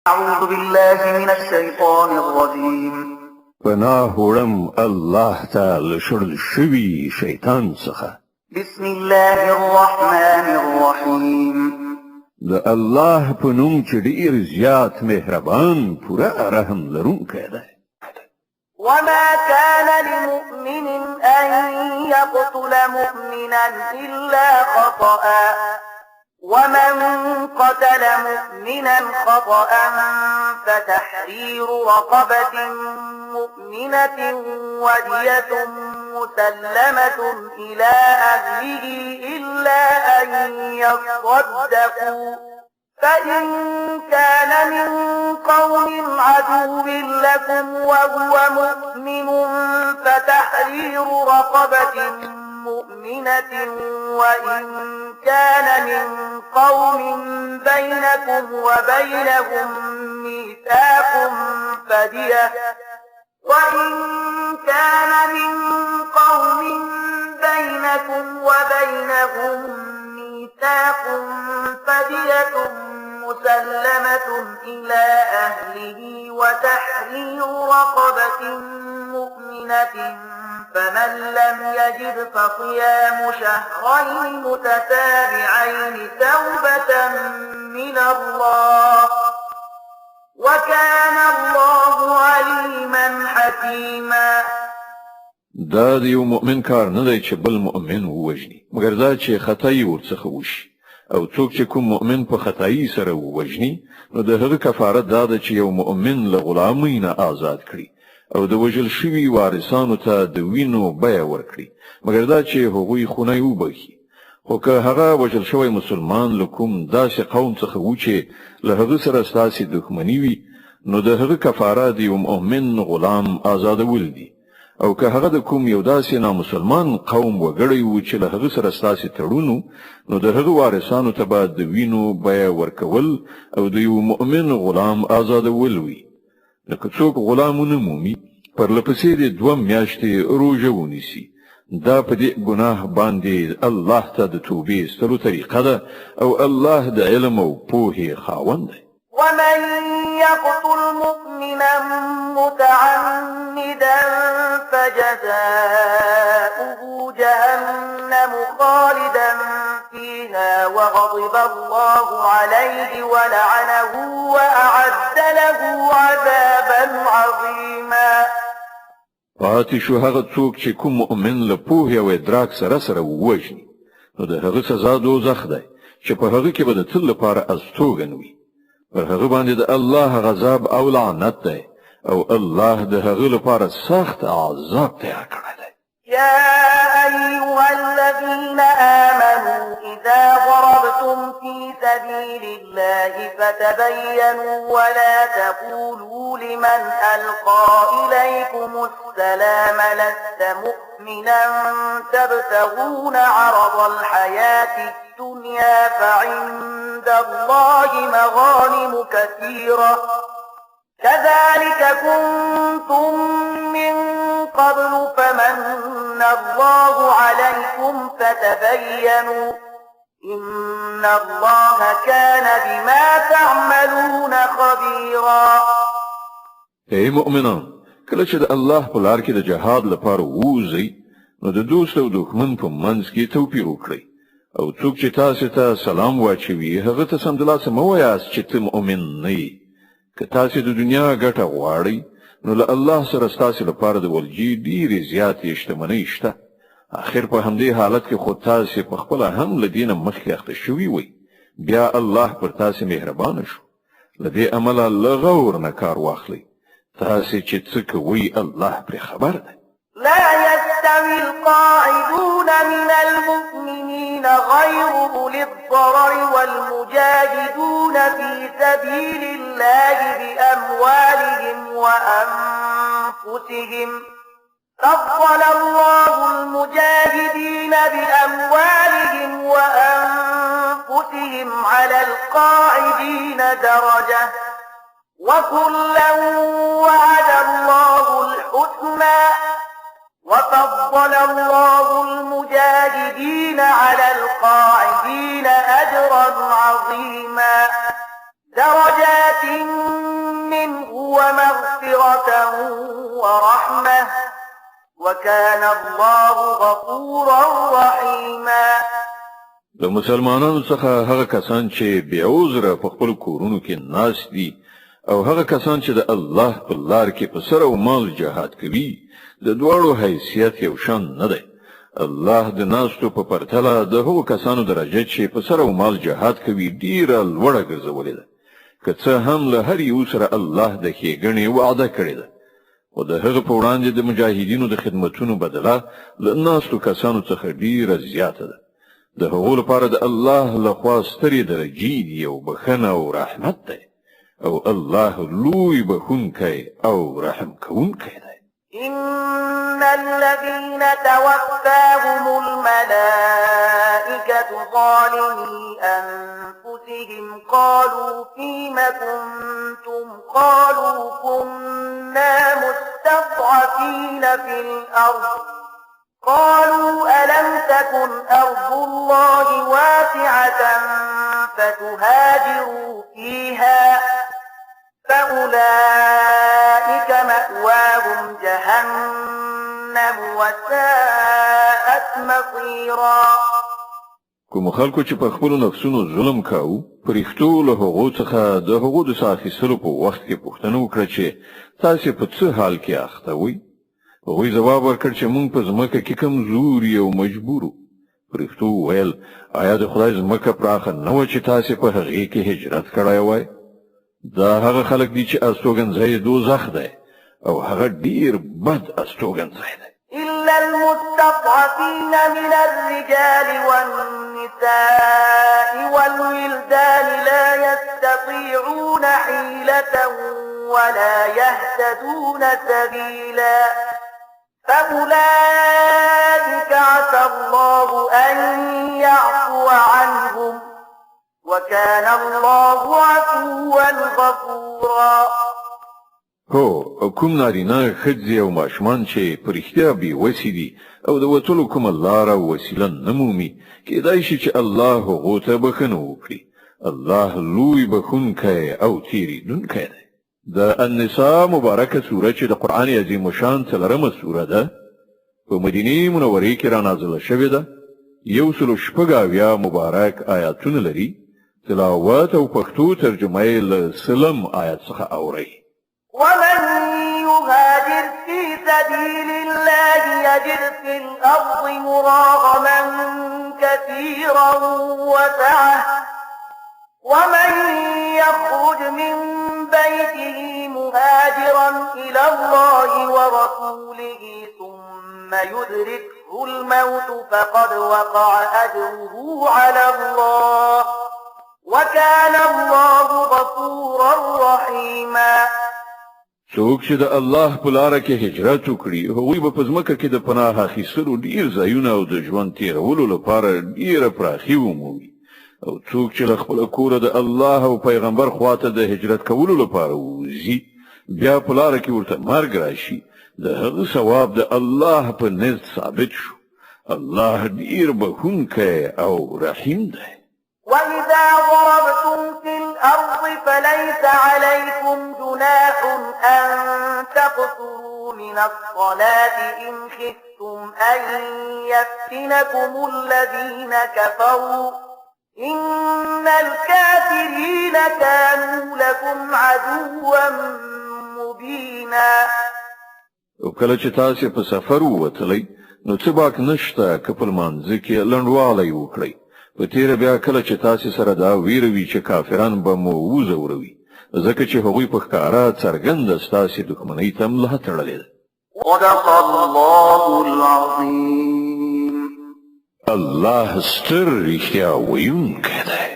أعوذ بالله من الشيطان الرجيم. پناه وړم الله تعالی شړل شوي شیطان څخه. بسم الله الرحمن الرحيم. د الله په نوم چې ډېر زیات مهربان پوره رحم لرونکی دی. وما كان لمؤمن أن يقتل مؤمنا إلا خطأ ومن قتل مؤمنا خطأ فتحرير رقبة مؤمنة ودية مسلمة إلى أهله إلا أن يصدقوا فإن كان من قوم عدو لكم وهو مؤمن فتحرير رقبة مؤمنة وإن كان من قوم بينكم وبينهم ميثاق فدية وإن كان من قوم بينكم وبينهم ميثاق فدية مسلمة إلى أهله وتحرير رقبة مؤمنة فمن لم يجد فصيام شهرين متتابعين توبة من الله وكان الله عليما حكيما. دا د یو مؤمن کار نه دی چې بل مؤمن ووژني مګر دا چې خطای ورڅخه وشي او څوک چې کوم مؤمن په خطای سره ووژني نو د هغه کفاره دا ده چې یو مؤمن له غلامۍ نه آزاد کړي او د وژل شوي وارثانو ته د وینو بیه ورکړي مګر دا چې هغوی خونی وبخي. خو که هغه وژل شوی مسلمان له کوم داسې قوم څخه و چې له هغه سره ستاسې دښمني وي نو د هغه کفاره د یو مؤمن غلام آزادول دي او که هغه د کوم یو داسې نامسلمان قوم وګړی و چې له هغه سره ستاسې تړون نو د هغه وارثانو ته به د وینو بیه ورکول او د یو مؤمن غلام آزادول وي. لکه څوک غلام ونه مومي پرلپسې د 2 میاشتې روژه ونیسي دا په دې ګناه باندې الله ته د توبې ایستلو طریقه ده او الله د علم او پوهې خاوند دی. ومن يقتل مؤمنا متعمدا فجزاؤه جهنم خالدا فيها وغضب الله عليه ولعنه وأعد له عذابا عظيما. پاتې شو هغه څوک چې کوم مؤمن له پوهې او ادراک سره سره ووژني نو د هغه سزا دوزخ دی چې په هغه کې به د تل لپاره استوګن وي. پر هغه باندې د الله غضب او لعنت دی او الله د هغه لپاره سخت عذاب تیار کړی دی. يا أيها الذين آمنوا إذا ضربتم في سبيل الله فتبينوا ولا تقولوا لمن ألقى إليكم السلام لست مؤمنا تبتغون عرض الحياة الدنيا فعند الله مغانم كثيرة كذلك كنتم من قبل فمن الله عليكم فتبينوا إن الله كان بما تعملون خبيرا. ای مؤمنان کله چې د الله په لار کې د جهاد لپاره ووځئ نو د دوست او دښمن په منځ کې توپیر وکړئ او څوک چې تاسو ته سلام واچوي هغه ته سمدلاسه مو وایاست چې ته مؤمن نه یې. که تاسو د دنیا ګټه غواړئ نو له الله سره ستاسو لپاره د ولجې ډېرې زیاتې شتمنۍ شته. اخر په همدې حالت کې خو تاسو په خپل هم له دینه مخکې اخته شوي وئ بیا الله پر تاسو مهربان شو. له دې عمله له غور نه کار واخلئ. تاسو چې څه کوئ الله پرې خبر دی. لا يستوي القاعدون من المؤمنين غير أولي الضرر والمجاهدون في سبيل الله بأموالهم وأنفسهم فضل الله المجاهدين بأموالهم وأنفسهم على القاعدين درجة وكلا وعد الله الحسنى وفضل الله المجاهدين على القاعدين أجرا عظيما درجات وكان الله غفورا رحيما. د مسلمانانو څخه هغه کسان چې بې عذره په خپل کورونو کې ناست دي او هغه کسان چې د الله په لار کې په سر او مال جهاد کوي د دواړو حیثیت یو شان نه دی. الله د ناستو په پرتله د هغو کسانو درجه چې په سر او مال جهاد کوي ډیره لوړه ګرځولې ده، که څه هم له هر یو سره الله د ښېګڼې وعده کړې ده، خو د هغه په وړاندې د مجاهدینو د خدمتونو بدله له ناستو کسانو څخه ډیره زیاته ده. د هغو لپاره د الله لخوا سترې درجې دي او بخښنه او رحمت دی، او الله لوی بخښونکی او رحم کوونکی دی. إن الذين توفاهم الملائكة ظالمي أنفسهم قالوا فيم كنتم قالوا كنا مستضعفين في الأرض قالوا ألم تكن أرض الله واسعة فتهاجروا فيها فأولئك مأواهم جهنم وساءت مصيرا. کوم خلکو چې په خپل نفسونو ظلم کاوه پرښتو له هغو څخه د هغو د ساخیستلو په وخت کې پوښتنه وکړه چې تاسو په څه حال کې اخته وئ؟ هغوی ځواب ورکړ چې موږ په ځمکه کې کمزوري او مجبور وو. پرښتو وویل آیا د خدای ځمکه پراخه نه وه چې تاسو په هغې کې هجرت کړی وای؟ دا هغه خلک دي چې استوګنځای دوزخ دی او هغه ډیر بد استوګنځای دی. إلا المستضعفين من الرجال والنساء والولدان لا يستطيعون حيلة ولا يهتدون سبيلا فأولئك عسى الله أن يعفو عنهم وكان الله عفوا غفورا. هو کوم نارینه ښځې او ماشومان چې په رښتیا بې وسې دي او د وتلو کومه لاره او وسیله نه مومي کېدای شي چې الله هغو ته بښنه وکړي. الله لوی بښونکی او تېرېدونکی دی. د النساء مبارکه سوره چې د قرآن عظیم شان 4مه سوره ده په مدینې منورې کې را نازله شوې ده. 106 مبارک آیاتونه لري. تلاوت او پښتو ترجمه یې له 3 آیات څخه اورئ. ومن يهاجر في سبيل الله يجد في الأرض مراغما كثيرا وسعة ومن يخرج من بيته مهاجرا إلى الله ورسوله ثم يدركه الموت فقد وقع أجره على الله وكان الله غفورا رحيما. څوک چې د الله په لاره کې هجرت وکړي هغوی به په ځمکه کې د پناه اخیستلو ډیر ځایونه او د ژوند تیرولو لپاره ډیره پراخي ومومي، او څوک چې له خپل کوره د الله او پیغمبر خواته د هجرت کولو لپاره وځي بیا په لاره کې ورته مرګ راشي د هغه ثواب د الله په نزد ثابت شو. الله ډیر بخښونکی او رحیم دی. وإذا ضربتم في الأرض فليس عليكم جناح أن تقصروا من الصلاة إن خفتم أن يفتنكم الذين كفروا إن الكافرين كانوا لكم عدوا مبينا. وکله چې تاسو په سفر ووتلی نو څه باک نشته که په لمانځه کې لنډوالی وکړئ. په تیره بیا کله چې تاسو سره دا ویروي چې کافران به مو وځوروي ځکه چې هغوی په ښکاره څرګنده ستاسې دښمنۍ ته ملا تړلې ده. صدق الله العظيم. الله ستر رښتیا ویونکی دی.